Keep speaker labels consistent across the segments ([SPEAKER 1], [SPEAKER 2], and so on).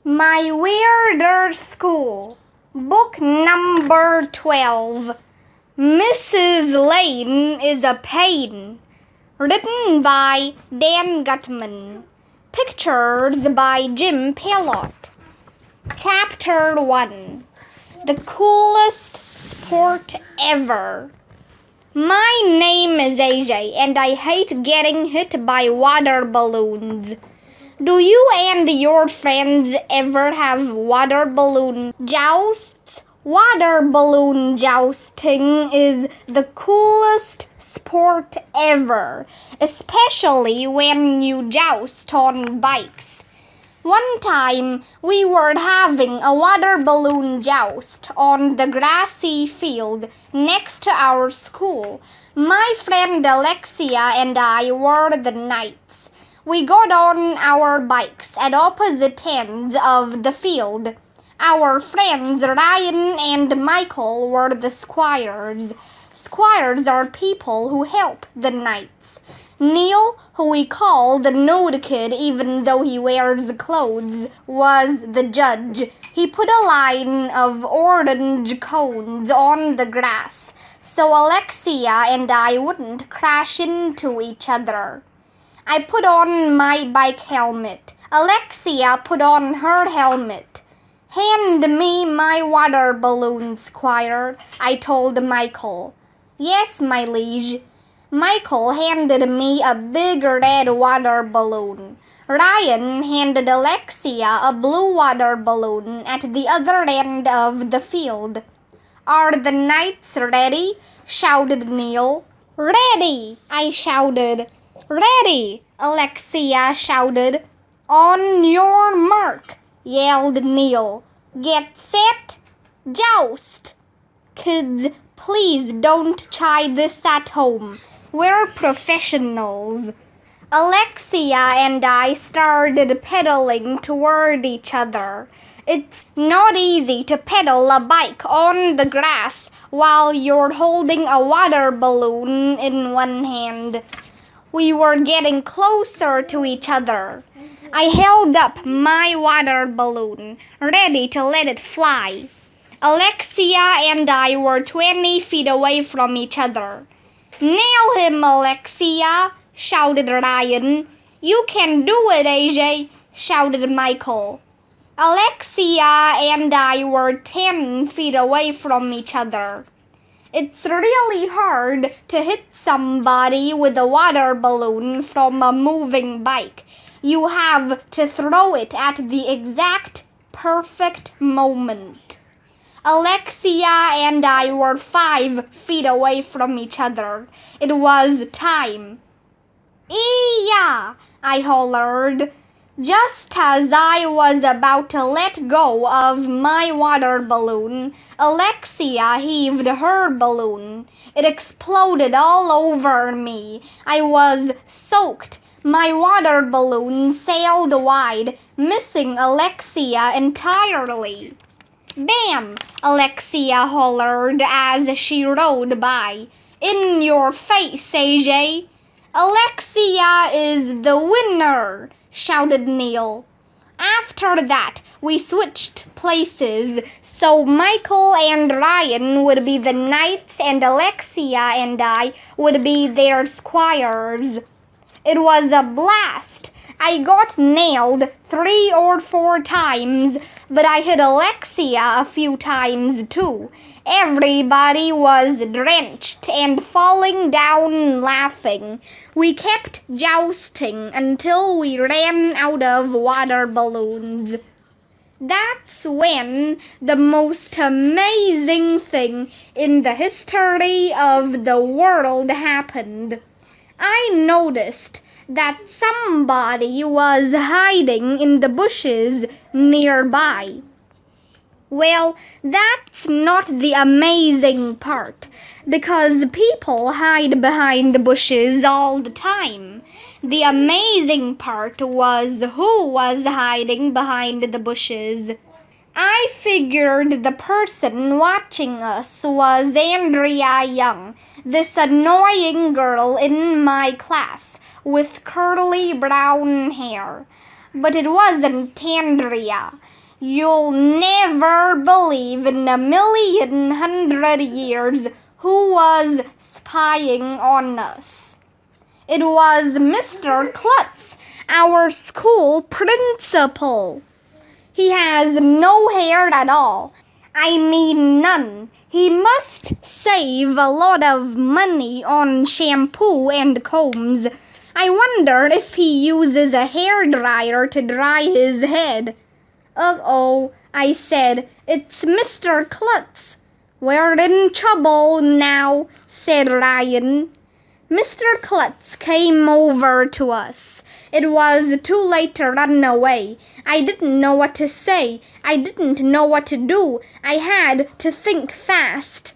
[SPEAKER 1] My Weirder School, Book Number 12, Mrs. Lane is a Pain, written by Dan Gutman, pictures by Jim Pelot. Chapter 1, The Coolest Sport Ever. My name is AJ, and I hate getting hit by water balloons. Do you and your friends ever have water balloon jousts? Water balloon jousting is the coolest sport ever, especially when you joust on bikes. One time, we were having a water balloon joust on the grassy field next to our school. My friend Alexia and I were the knights. We got on our bikes at opposite ends of the field. Our friends Ryan and Michael were the squires. Squires are people who help the knights. Neil, who we call the nude kid even though he wears clothes, was the judge. He put a line of orange cones on the grass so Alexia and I wouldn't crash into each other. I put on my bike helmet. Alexia put on her helmet. Hand me my water balloon, Squire, I told Michael. Yes, my liege. Michael handed me a big red water balloon. Ryan handed Alexia a blue water balloon at the other end of the field. Are the knights ready? Shouted Neil. Ready, I shouted. Ready, Alexia shouted. On your mark, yelled Neil. Get set, joust. Kids, please don't try this at home. We're professionals. Alexia and I started pedaling toward each other. It's not easy to pedal a bike on the grass while you're holding a water balloon in one hand. We were getting closer to each other. I held up my water balloon, ready to let it fly. Alexia and I were 20 feet away from each other. Nail him, Alexia, shouted Ryan. You can do it, AJ, shouted Michael. Alexia and I were 10 feet away from each other. It's really hard to hit somebody with a water balloon from a moving bike. You have to throw it at the exact perfect moment. Alexia and I were 5 feet away from each other. It was time. Ee-yah! I hollered. Just as I was about to let go of my water balloon, Alexia heaved her balloon. It exploded all over me. I was soaked. My water balloon sailed wide, missing Alexia entirely. Bam! Alexia hollered as she rode by. In your face, AJ! Alexia is the winner! Shouted Neil. After that, we switched places, so Michael and Ryan would be the knights and Alexia and I would be their squires. It was a blast. I got nailed 3 or 4 times, but I hit Alexia a few times too. Everybody was drenched and falling down laughing. We kept jousting until we ran out of water balloons. That's when the most amazing thing in the history of the world happened. I noticed that somebody was hiding in the bushes nearby. Well, that's not the amazing part, because people hide behind the bushes all the time. The amazing part was who was hiding behind the bushes. I figured the person watching us was Andrea Young, this annoying girl in my class with curly brown hair. But it wasn't Andrea. You'll never believe in a million hundred years who was spying on us. It was Mr. Klutz, our school principal. He has no hair at all. I mean none. He must save a lot of money on shampoo and combs. I wonder if he uses a hairdryer to dry his head. Uh-oh, I said. It's Mr. Klutz. We're in trouble now, said Ryan. Mr. Klutz came over to us. It was too late to run away. I didn't know what to say. I didn't know what to do. I had to think fast.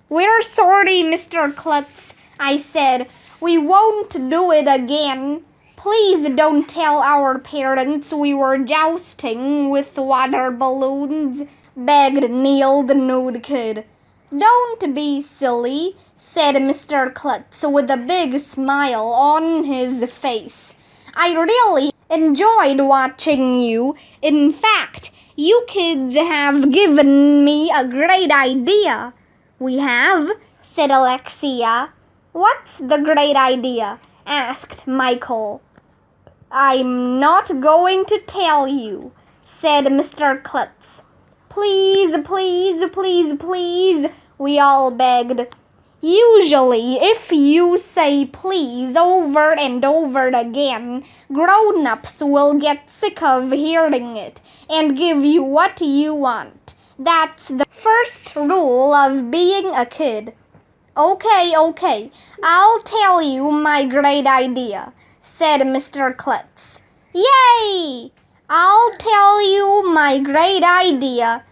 [SPEAKER 1] We're sorry, Mr. Klutz, I said. We won't do it again. Please don't tell our parents we were jousting with water balloons, begged Neil the nude kid. Don't be silly, said Mr. Klutz with a big smile on his face. I really enjoyed watching you. In fact, you kids have given me a great idea. We have, said Alexia. What's the great idea? Asked Michael. I'm not going to tell you, said Mr. Klutz. Please, please, please, please, we all begged. Usually, if you say please over and over again, grown-ups will get sick of hearing it and give you what you want. That's the first rule of being a kid. Okay, I'll tell you my great idea, said Mr. Klutz. Yay! I'll tell you my great idea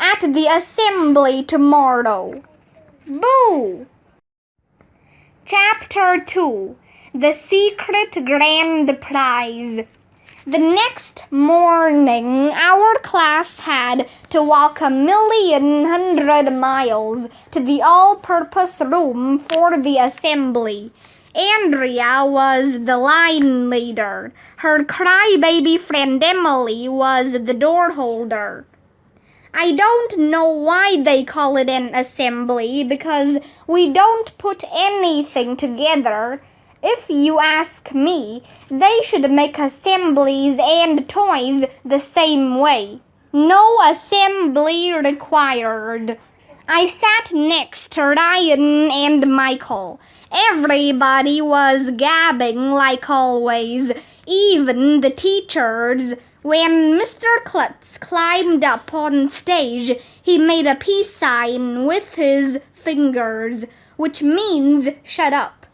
[SPEAKER 1] at the assembly tomorrow. Boo! Chapter 2. The Secret Grand Prize. The next morning, our class had to walk 1,100,000 miles to the all-purpose room for the assembly. Andrea was the line leader. Her crybaby friend Emily was the door holder. I don't know why they call it an assembly, because we don't put anything together. If you ask me, they should make assemblies and toys the same way. No assembly required. I sat next to Ryan and Michael. Everybody was gabbing like always, even the teachers. When Mr. Klutz climbed up on stage, he made a peace sign with his fingers, which means shut up.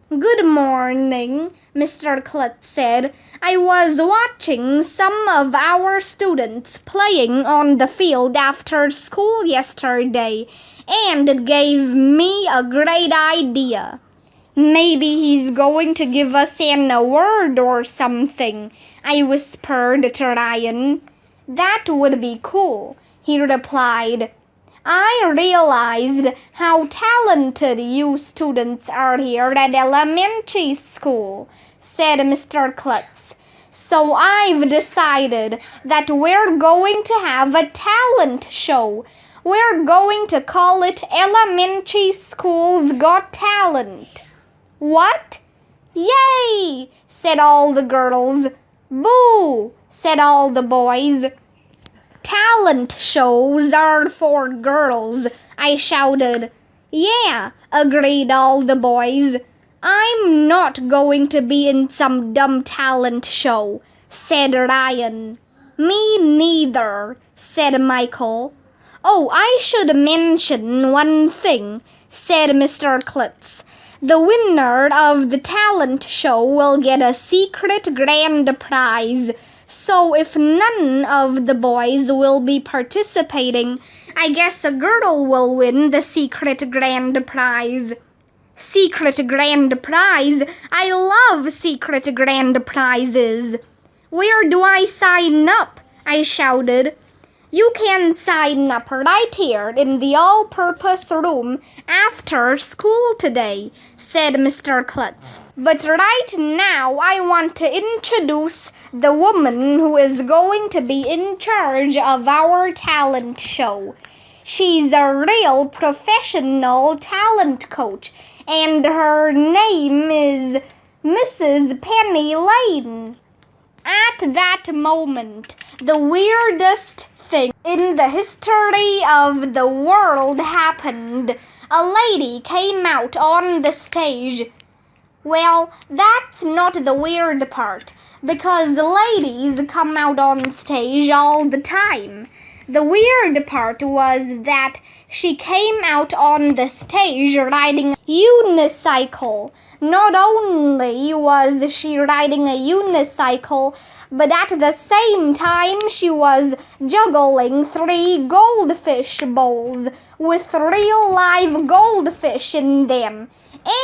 [SPEAKER 1] Good morning, Mr. Klutz said. I was watching some of our students playing on the field after school yesterday, and it gave me a great idea. Maybe he's going to give us an award or something, I whispered to Ryan. That would be cool, he replied. I realized how talented you students are here at elementary school, said Mr. Klutz. So I've decided that we're going to have a talent show. We're going to call it Elementary School's Got Talent. What? Yay! Said all the girls. Boo! Said all the boys. Talent shows are for girls, I shouted. Yeah, agreed all the boys. I'm not going to be in some dumb talent show, said Ryan. Me neither, said Michael. Oh, I should mention one thing, said Mr. Klutz. The winner of the talent show will get a secret grand prize. So if none of the boys will be participating, I guess a girl will win the secret grand prize. Secret grand prize? I love secret grand prizes. Where do I sign up? I shouted. You can sign up right here in the all-purpose room after school today, said Mr. Klutz. But right now I want to introduce the woman who is going to be in charge of our talent show. She's a real professional talent coach, and her name is Mrs. Penny Lane. At that moment, the weirdest thing in the history of the world happened. A lady came out on the stage. Well, that's not the weird part, because ladies come out on stage all the time. The weird part was that she came out on the stage riding a unicycle. Not only was she riding a unicycle, but at the same time she was juggling 3 goldfish bowls with real live goldfish in them.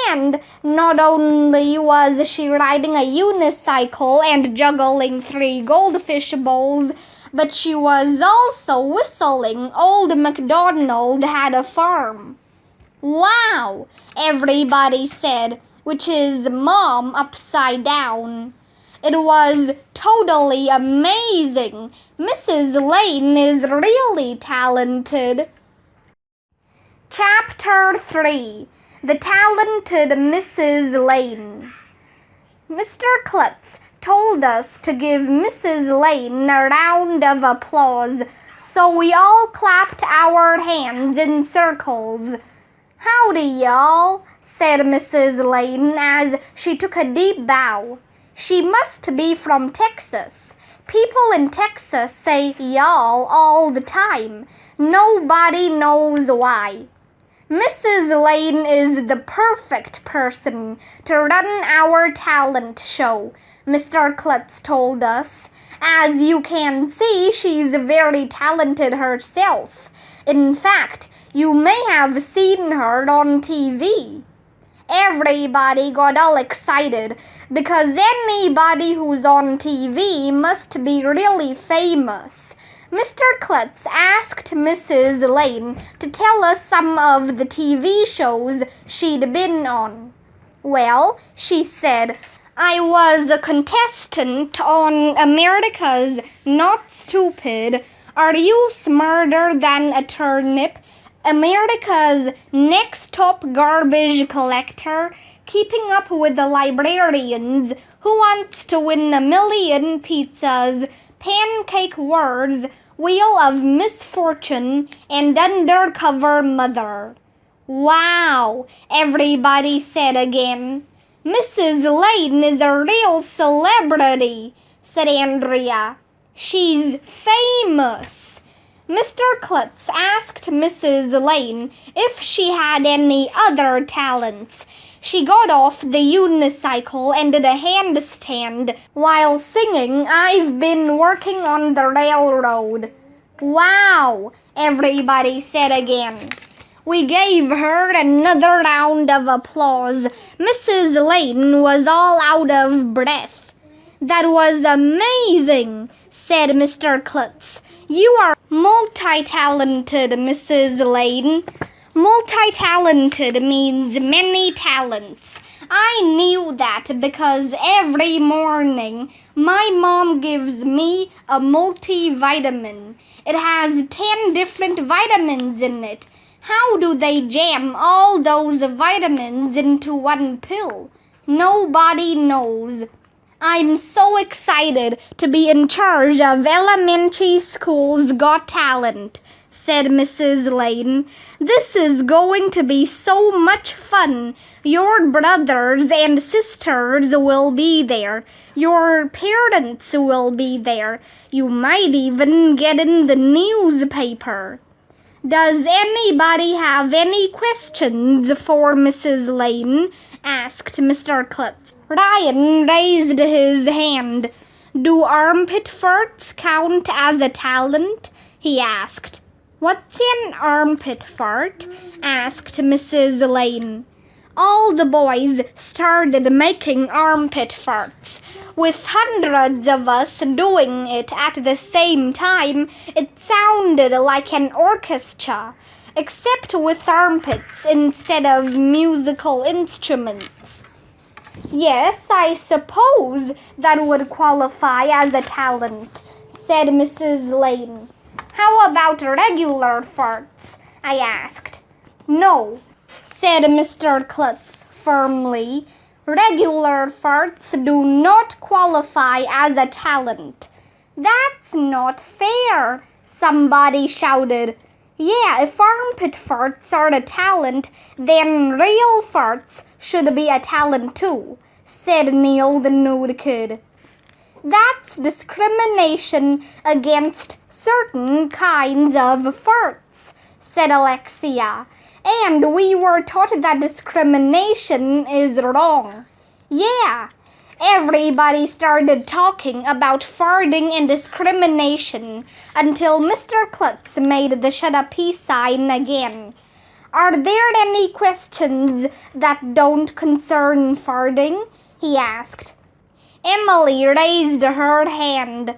[SPEAKER 1] And not only was she riding a unicycle and juggling 3 goldfish bowls, but she was also whistling Old MacDonald Had a Farm. Wow, everybody said, which is Mom upside down. It was totally amazing. Mrs. Lane is really talented. Chapter 3. The Talented Mrs. Lane. Mr. Klutz told us to give Mrs. Lane a round of applause, so we all clapped our hands in circles. Howdy, y'all, said Mrs. Lane as she took a deep bow. She must be from Texas. People in Texas say y'all all the time. Nobody knows why. Mrs. Lane is the perfect person to run our talent show, Mr. Klutz told us. As you can see, she's very talented herself. In fact, you may have seen her on TV. Everybody got all excited because anybody who's on TV must be really famous. Mr. Klutz asked Mrs. Lane to tell us some of the TV shows she'd been on. Well, she said, I was a contestant on America's Not Stupid, Are You Smarter Than a Turnip?, America's Next Top Garbage Collector, Keeping Up with the Librarians, Who Wants to Win a Million Pizzas, Pancake Words, Wheel of Misfortune, and Undercover Mother. Wow, everybody said again. Mrs. Lane is a real celebrity, said Andrea. She's famous. Mr. Klutz asked Mrs. Lane if she had any other talents. She got off the unicycle and did a handstand while singing, I've been working on the railroad. Wow, everybody said again. We gave her another round of applause. Mrs. Lane was all out of breath. That was amazing, said Mr. Klutz. You are multi-talented, Mrs. Lane. Multi-talented means many talents. I knew that because every morning my mom gives me a multivitamin. It has 10 different vitamins in it. How do they jam all those vitamins into one pill? Nobody knows. I'm so excited to be in charge of Elementary School's Got Talent, said Mrs. Lane. This is going to be so much fun. Your brothers and sisters will be there. Your parents will be there. You might even get in the newspaper. Does anybody have any questions for Mrs. Lane? Asked Mr. Klutz. Ryan raised his hand. Do armpit farts count as a talent? He asked. What's an armpit fart? Asked Mrs. Lane. All the boys started making armpit farts. With hundreds of us doing it at the same time, it sounded like an orchestra, except with armpits instead of musical instruments. Yes, I suppose that would qualify as a talent, said Mrs. Lane. How about regular farts? I asked. No, said Mr. Klutz firmly. Regular farts do not qualify as a talent. That's not fair, somebody shouted. Yeah, if armpit farts are a talent, then real farts should be a talent too, said Neil the nude kid. That's discrimination against certain kinds of farts, said Alexia. And we were taught that discrimination is wrong. Yeah, everybody started talking about farting and discrimination until Mr. Klutz made the shut up peace sign again. Are there any questions that don't concern farting? He asked. Emily raised her hand.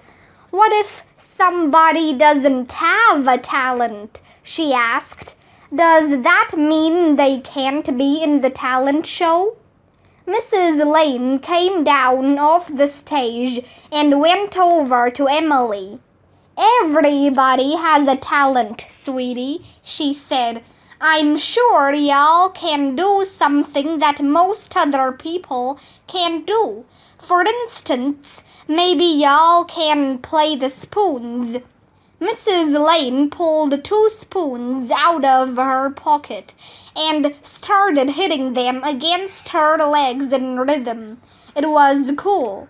[SPEAKER 1] What if somebody doesn't have a talent? She asked. Does that mean they can't be in the talent show? Mrs. Lane came down off the stage and went over to Emily. Everybody has a talent, sweetie, she said. I'm sure y'all can do something that most other people can't do. For instance, maybe y'all can play the spoons. Mrs. Lane pulled 2 spoons out of her pocket and started hitting them against her legs in rhythm. It was cool.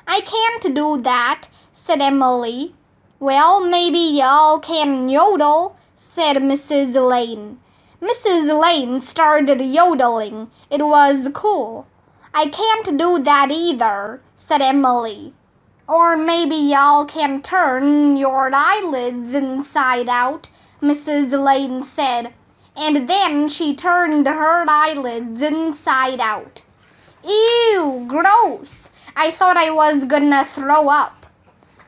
[SPEAKER 1] I can't do that, said Emily. Well, maybe y'all can yodel, said Mrs. Lane. Mrs. Lane started yodeling. It was cool. I can't do that either, said Emily. Or maybe y'all can turn your eyelids inside out, Mrs. Lane said. And then she turned her eyelids inside out. Ew, gross. I thought I was gonna throw up.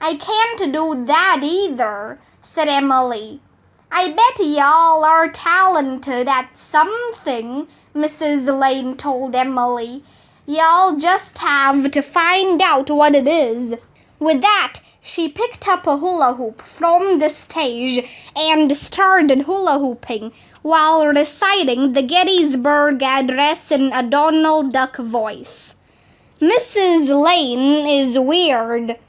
[SPEAKER 1] I can't do that either, said Emily. I bet y'all are talented at something, Mrs. Lane told Emily. Y'all just have to find out what it is. With that, she picked up a hula hoop from the stage and started hula hooping while reciting the Gettysburg Address in a Donald Duck voice. Mrs. Lane is weird,